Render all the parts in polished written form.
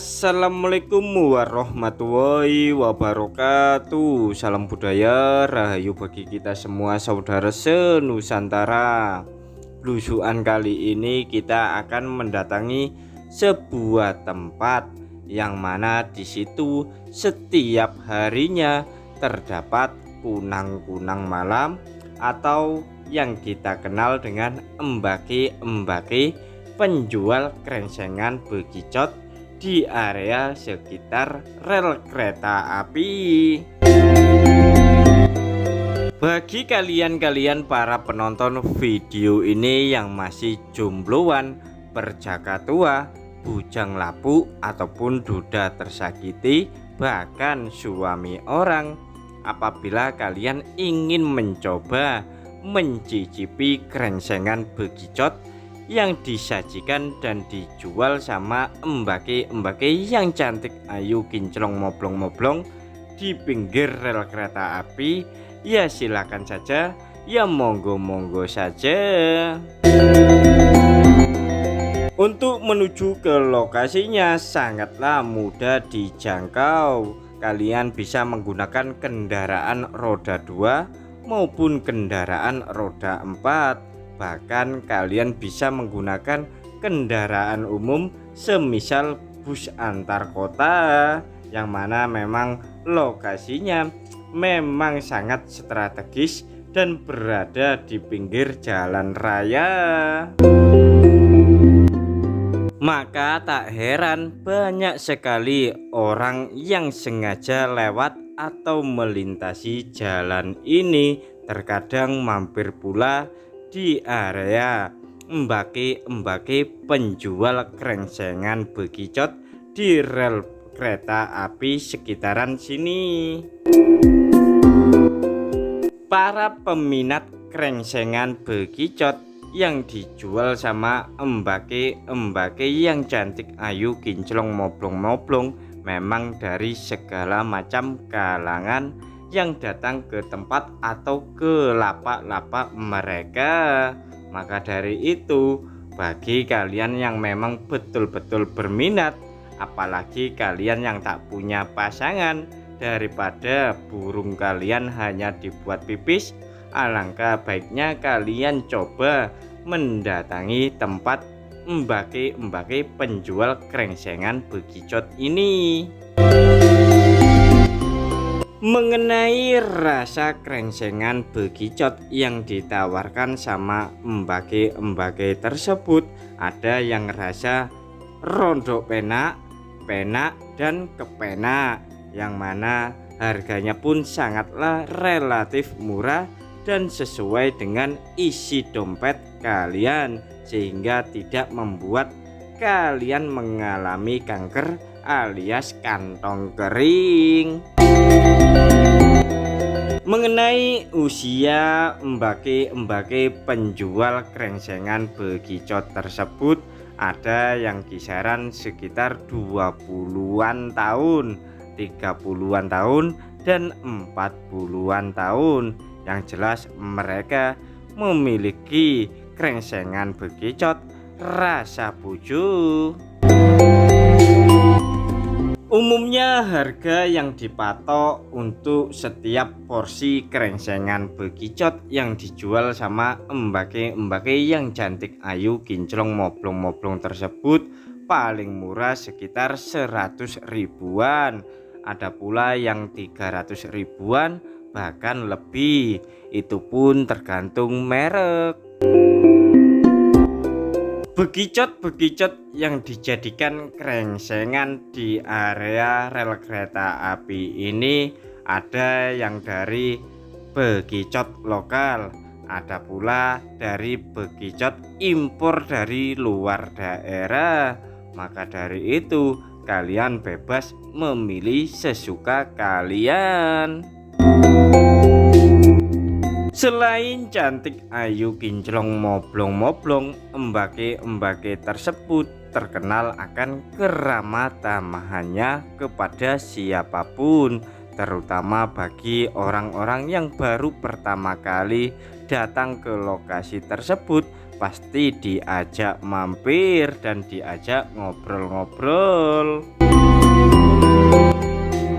Assalamualaikum warahmatullahi wabarakatuh. Salam budaya rahayu bagi kita semua saudara senusantara. Blusukan kali ini kita akan mendatangi sebuah tempat yang mana di situ setiap harinya terdapat kunang-kunang malam atau yang kita kenal dengan embake-embake penjual krengsengan begicot di area sekitar rel kereta api. Bagi kalian para penonton video ini yang masih jombloan, berjaka tua, bujang lapuk ataupun duda tersakiti, bahkan suami orang, apabila kalian ingin mencoba mencicipi krengsengan begicot yang disajikan dan dijual sama embake-embake yang cantik ayu kinclong moblong-moblong di pinggir rel kereta api, ya silakan saja, ya monggo-monggo saja. Untuk menuju ke lokasinya sangatlah mudah dijangkau. Kalian bisa menggunakan kendaraan roda 2 maupun kendaraan roda 4. Bahkan kalian bisa menggunakan kendaraan umum semisal bus antar kota, yang mana memang lokasinya memang sangat strategis dan berada di pinggir jalan raya. Maka tak heran banyak sekali orang yang sengaja lewat atau melintasi jalan ini, terkadang mampir pula di area embake-embake penjual krengsengan begicot di rel kereta api sekitaran sini. Para peminat krengsengan begicot yang dijual sama embake-embake yang cantik ayu kinclong moblong-moblong memang dari segala macam kalangan yang datang ke tempat atau ke lapak-lapak mereka. Maka dari itu, bagi kalian yang memang betul-betul berminat, apalagi kalian yang tak punya pasangan, daripada burung kalian hanya dibuat pipis, alangkah baiknya kalian coba mendatangi tempat embake-embake penjual krengsengan begicot ini. Mengenai rasa krengsengan begicot yang ditawarkan sama embake-embake tersebut, ada yang rasa rondok penak, dan kepenak, yang mana harganya pun sangatlah relatif murah dan sesuai dengan isi dompet kalian, sehingga tidak membuat kalian mengalami kanker alias kantong kering. Mengenai usia embake-embake penjual krengsengan begicot tersebut, ada yang kisaran sekitar 20-an tahun, 30-an tahun, dan 40-an tahun. Yang jelas mereka memiliki krengsengan begicot rasa buju. Umumnya harga yang dipatok untuk setiap porsi krengsengan begicot yang dijual sama embake-embake yang cantik ayu kinclong moblong-moblong tersebut paling murah sekitar 100 ribuan. Ada pula yang 300 ribuan, bahkan lebih. Itu pun tergantung merek. Begicot-begicot yang dijadikan krengsengan di area rel kereta api ini ada yang dari begicot lokal, ada pula dari begicot impor dari luar daerah. Maka dari itu kalian bebas memilih sesuka kalian. Selain cantik ayu kinclong moblong-moblong, embake-embake tersebut terkenal akan keramah tamahannya kepada siapapun, terutama bagi orang-orang yang baru pertama kali datang ke lokasi tersebut. pasti diajak mampir dan diajak ngobrol-ngobrol.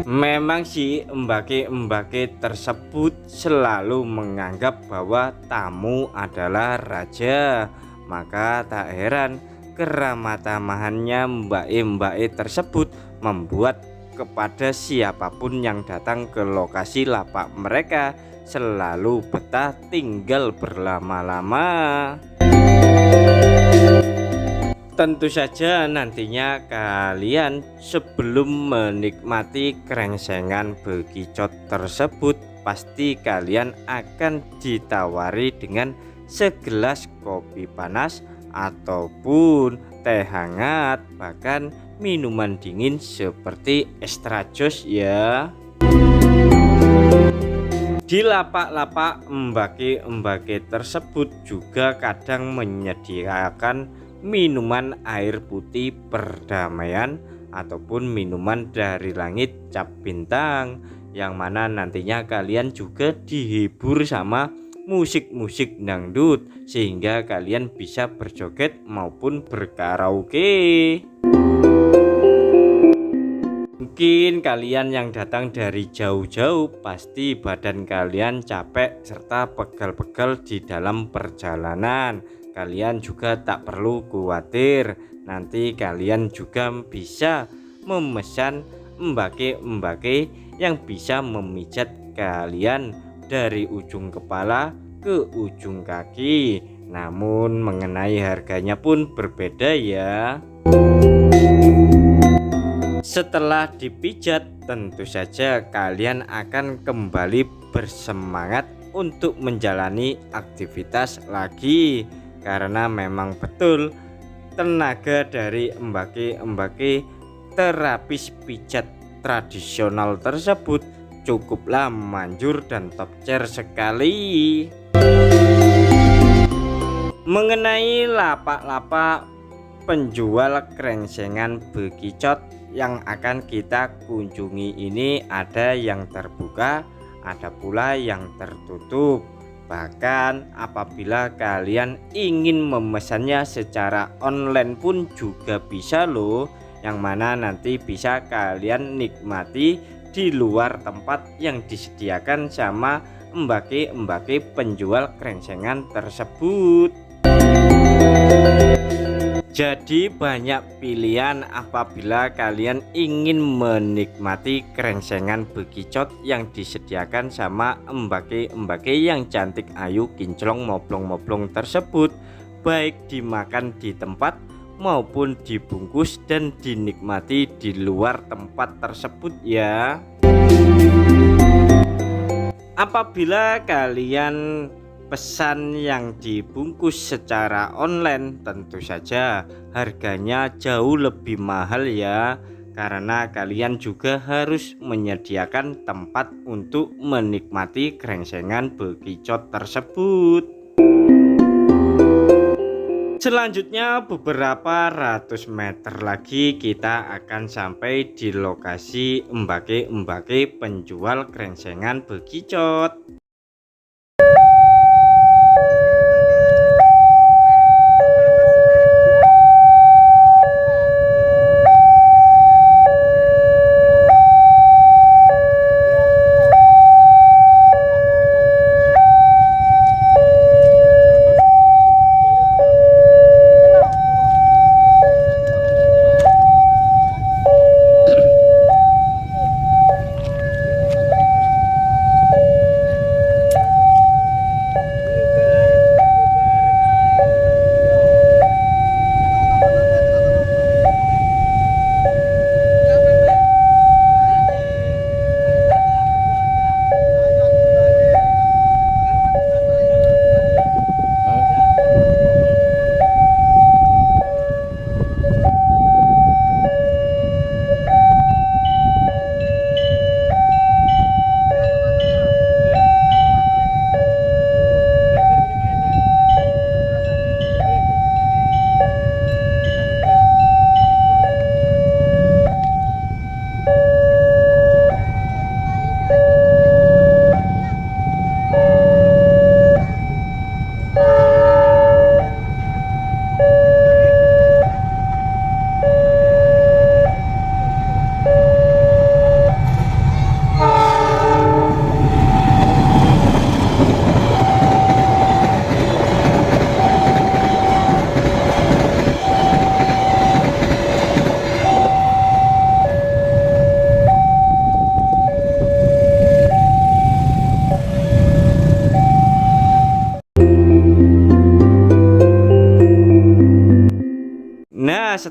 Memang sih embake-embake tersebut selalu menganggap bahwa tamu adalah raja, maka tak heran keramat tamahannya mbake-mbake tersebut membuat kepada siapapun yang datang ke lokasi lapak mereka selalu betah tinggal berlama-lama. Tentu saja nantinya kalian sebelum menikmati krengsengan bekicot tersebut pasti kalian akan ditawari dengan segelas kopi panas ataupun teh hangat, bahkan minuman dingin seperti extra jus ya. Di lapak-lapak embake-embake tersebut juga kadang menyediakan minuman air putih perdamaian ataupun minuman dari langit cap bintang, yang mana nantinya kalian juga dihibur sama musik-musik dangdut sehingga kalian bisa berjoget maupun berkaraoke. Mungkin kalian yang datang dari jauh-jauh pasti badan kalian capek serta pegal-pegal di dalam perjalanan. Kalian juga tak perlu khawatir, nanti kalian juga bisa memesan embake-embake yang bisa memijat kalian dari ujung kepala ke ujung kaki. Namun mengenai harganya pun berbeda ya. Setelah dipijat tentu saja kalian akan kembali bersemangat untuk menjalani aktivitas lagi, karena memang betul tenaga dari embake-embake terapis pijat tradisional tersebut cukuplah manjur dan top tier sekali. Mengenai lapak-lapak penjual krengsengan bekicot yang akan kita kunjungi ini, ada yang terbuka, ada pula yang tertutup. Bahkan apabila kalian ingin memesannya secara online pun juga bisa loh, yang mana nanti bisa kalian nikmati di luar tempat yang disediakan sama embake-embake penjual krengsengan tersebut. Jadi banyak pilihan apabila kalian ingin menikmati krengsengan bekicot yang disediakan sama embake-embake yang cantik, ayu, kinclong, moblong-moblong tersebut, baik dimakan di tempat maupun dibungkus dan dinikmati di luar tempat tersebut ya. Apabila kalian pesan yang dibungkus secara online, tentu saja harganya jauh lebih mahal ya, karena kalian juga harus menyediakan tempat untuk menikmati krengsengan bekicot tersebut. Selanjutnya beberapa ratus meter lagi kita akan sampai di lokasi embake-embake penjual krengsengan bekicot.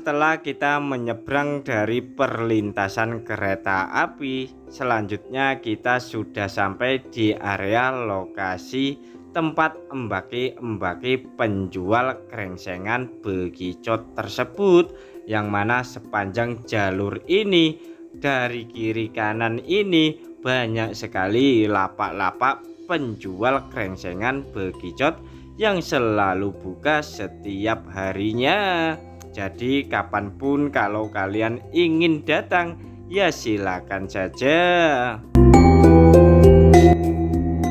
setelah kita menyeberang dari perlintasan kereta api, selanjutnya kita sudah sampai di area lokasi tempat embaki-embaki penjual krengsengan bekicot tersebut, yang mana sepanjang jalur ini dari kiri kanan ini banyak sekali lapak-lapak penjual krengsengan bekicot yang selalu buka setiap harinya. Jadi kapanpun kalau kalian ingin datang, ya silakan saja.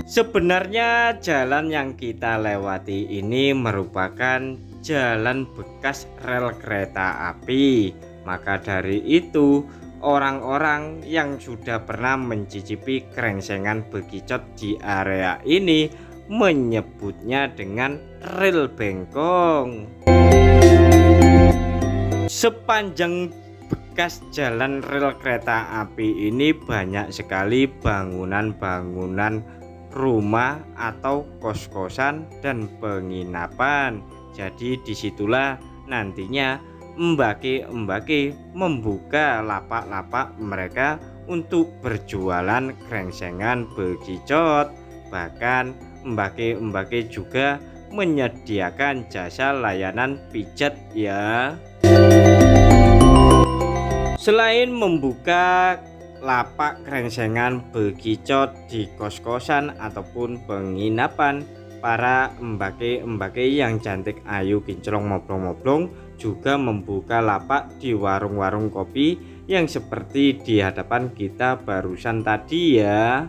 Sebenarnya jalan yang kita lewati ini merupakan jalan bekas rel kereta api. Maka dari itu, orang-orang yang sudah pernah mencicipi krengsengan bekicot di area ini menyebutnya dengan rel bengkong. Sepanjang bekas jalan rel kereta api ini banyak sekali bangunan-bangunan rumah atau kos-kosan dan penginapan. Jadi disitulah nantinya embaki-embaki membuka lapak-lapak mereka untuk berjualan krengsengan bekicot. Bahkan embaki-embaki juga menyediakan jasa layanan pijat ya. Selain membuka lapak krengsengan bekicot di kos-kosan ataupun penginapan, para embaki-embaki yang cantik ayu kinclong moblong-moblong juga membuka lapak di warung-warung kopi yang seperti di hadapan kita barusan tadi ya.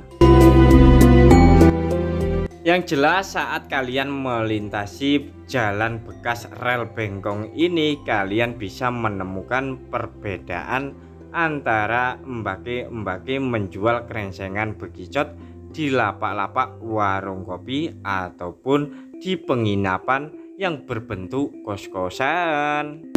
Yang jelas saat kalian melintasi jalan bekas rel bengkong ini, kalian bisa menemukan perbedaan antara embaki-embaki menjual krengsengan bekicot di lapak-lapak warung kopi ataupun di penginapan yang berbentuk kos-kosan.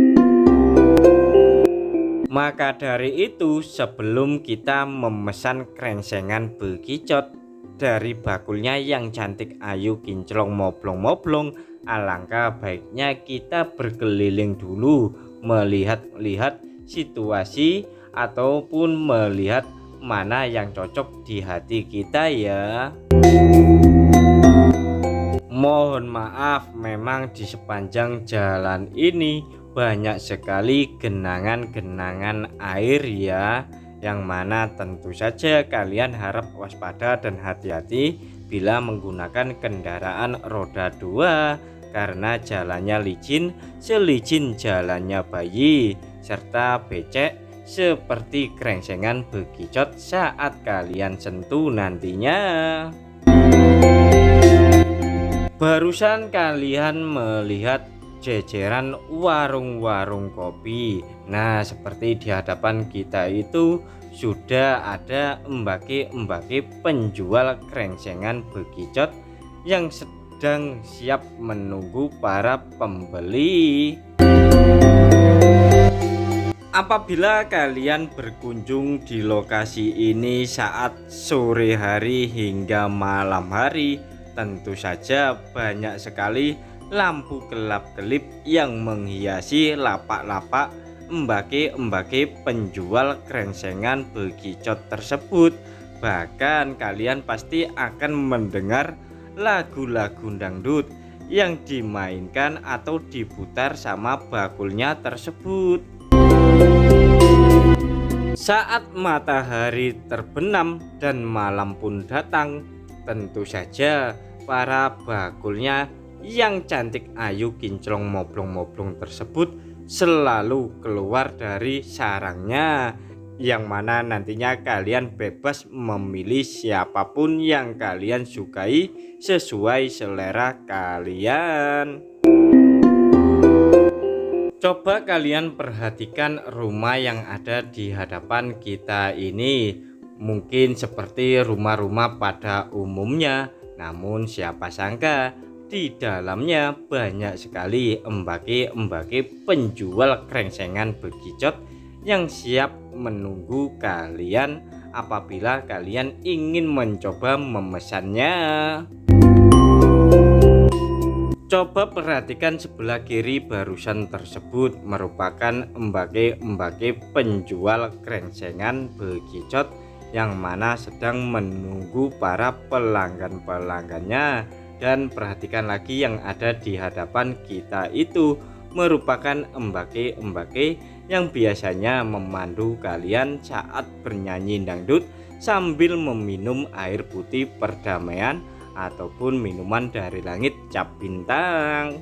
Maka dari itu, sebelum kita memesan krengsengan bekicot dari bakulnya yang cantik ayu kinclong moblong-moblong, alangkah baiknya kita berkeliling dulu melihat-lihat situasi ataupun melihat mana yang cocok di hati kita ya. Mohon maaf, memang di sepanjang jalan ini banyak sekali genangan-genangan air ya, yang mana tentu saja kalian harap waspada dan hati-hati bila menggunakan kendaraan roda 2, karena jalannya licin selicin jalannya bayi, serta becek seperti krengsengan bekicot saat kalian sentuh nantinya. Barusan kalian melihat jejeran warung-warung kopi. Nah, seperti di hadapan kita itu sudah ada embaki-embaki penjual krengsengan bekicot yang sedang siap menunggu para pembeli. Apabila kalian berkunjung di lokasi ini saat sore hari hingga malam hari, tentu saja banyak sekali lampu kelap-kelip yang menghiasi lapak-lapak embaki-embaki penjual krengsengan bekicot tersebut. Bahkan kalian pasti akan mendengar lagu-lagu dangdut yang dimainkan atau diputar sama bakulnya tersebut. Saat matahari terbenam dan malam pun datang, tentu saja para bakulnya yang cantik ayu kinclong moblong-moblong tersebut selalu keluar dari sarangnya, yang mana nantinya kalian bebas memilih siapapun yang kalian sukai sesuai selera kalian. Coba kalian perhatikan rumah yang ada di hadapan kita ini. Mungkin seperti rumah-rumah pada umumnya, namun siapa sangka di dalamnya banyak sekali embaki-embaki penjual krengsengan bekicot yang siap menunggu kalian apabila kalian ingin mencoba memesannya. Coba perhatikan sebelah kiri barusan tersebut merupakan embake-embake penjual krengsengan bekicot yang mana sedang menunggu para pelanggan-pelanggannya. Dan perhatikan lagi yang ada di hadapan kita itu merupakan embake-embake yang biasanya memandu kalian saat bernyanyi dangdut sambil meminum air putih perdamaian ataupun minuman dari langit cap bintang.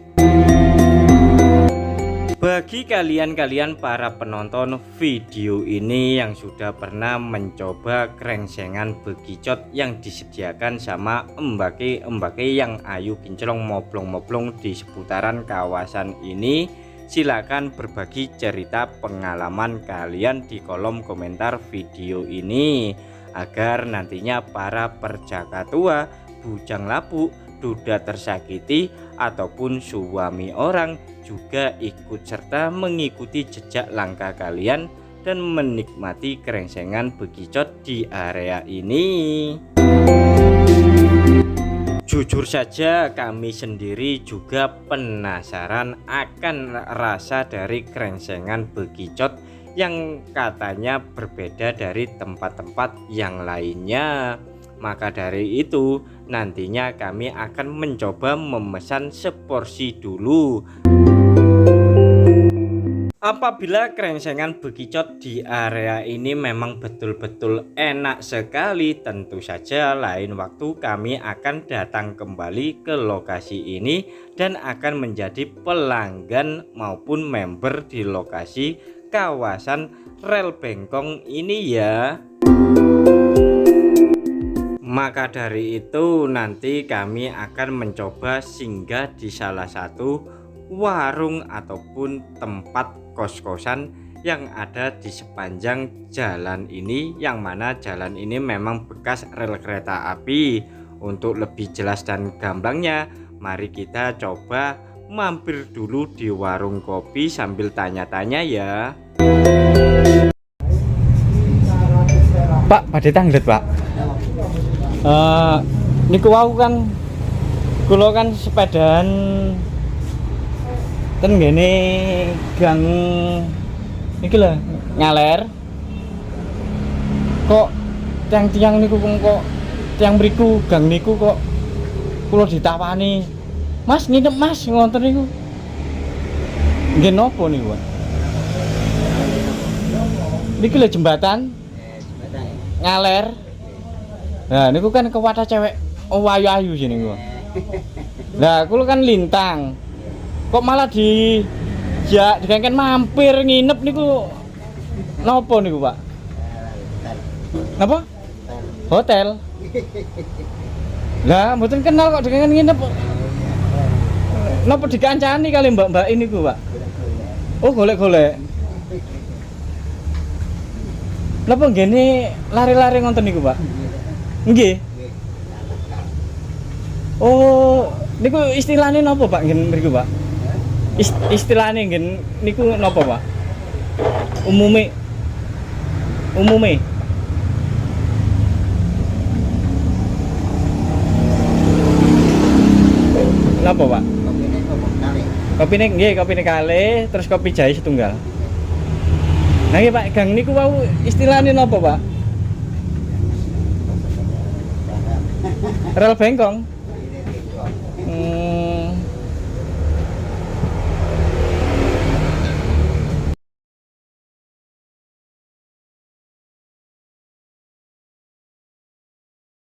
Bagi kalian para penonton video ini yang sudah pernah mencoba krengsengan bekicot yang disediakan sama embake-embake yang ayu kinclong moblong-moblong di seputaran kawasan ini, silakan berbagi cerita pengalaman kalian di kolom komentar video ini agar nantinya para perjaka tua, bujang lapuk, duda tersakiti ataupun suami orang juga ikut serta mengikuti jejak langkah kalian dan menikmati krengsengan bekicot di area ini. Jujur saja kami sendiri juga penasaran akan rasa dari krengsengan bekicot yang katanya berbeda dari tempat-tempat yang lainnya. Maka dari itu nantinya kami akan mencoba memesan seporsi dulu. Apabila krengsengan bekicot di area ini memang betul-betul enak sekali, tentu saja lain waktu kami akan datang kembali ke lokasi ini dan akan menjadi pelanggan maupun member di lokasi kawasan rel bengkong ini ya. Maka dari itu nanti kami akan mencoba singgah di salah satu warung ataupun tempat kos-kosan yang ada di sepanjang jalan ini, yang mana jalan ini memang bekas rel kereta api. Untuk lebih jelas dan gamblangnya, mari kita coba mampir dulu di warung kopi sambil tanya-tanya ya. Pak, pada tanglet Pak. Niku wau kan kula kan sepedaan ten ngene gang niki lho ngaler. Kok tiang-tiang niku kok tiang mriku gang niku kok kula ditawani, "Mas, nginep Mas," ngoten niku. Nggih napa niku, Pak? Niki lho jembatan ngaler. Nah, niku kan kewadah cewek ayu-ayu sini niku. Lah, kula kan lintang. Kok malah digengken mampir nginep niku. Napa niku, Pak? Napa? Hotel. Lah, mboten kenal kok digengken nginep. Napa dikancani kali mbak-mbak ini ku, Pak? Oh, golek-golek. Napa ngene lari-lari ngonten niku, Pak? Nggih. Oh, niku istilahnya napa, Pak? Ngen mriku, Pak? Istilahnya ngen niku napa, Pak? Umume. Napa, Pak? Kopine nggih, kopine kalih, terus kopi jahe setunggal. Nah, nggih, Pak, gang niku wau istilahnya napa, Pak? Rel bengkong.